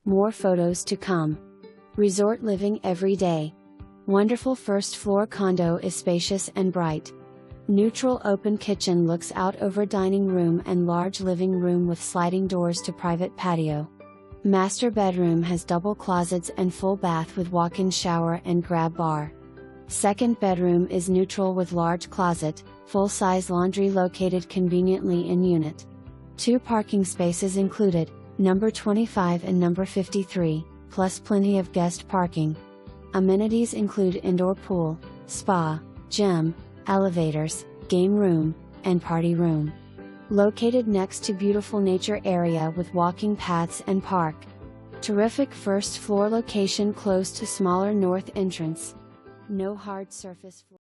More photos to come. Resort living every day. Wonderful first floor condo is spacious and bright. Neutral open kitchen looks out over dining room and large living room with sliding doors to private patio. Master bedroom has double closets and full bath with walk-in shower and grab bar. Second bedroom is neutral with large closet, full-size laundry located conveniently in unit. 2 parking spaces included, number 25 and number 53, plus plenty of guest parking. Amenities include indoor pool, spa, gym, elevators, game room, and party room. Located next to beautiful nature area with walking paths and park. Terrific first floor location close to smaller north entrance. No hard surface floor.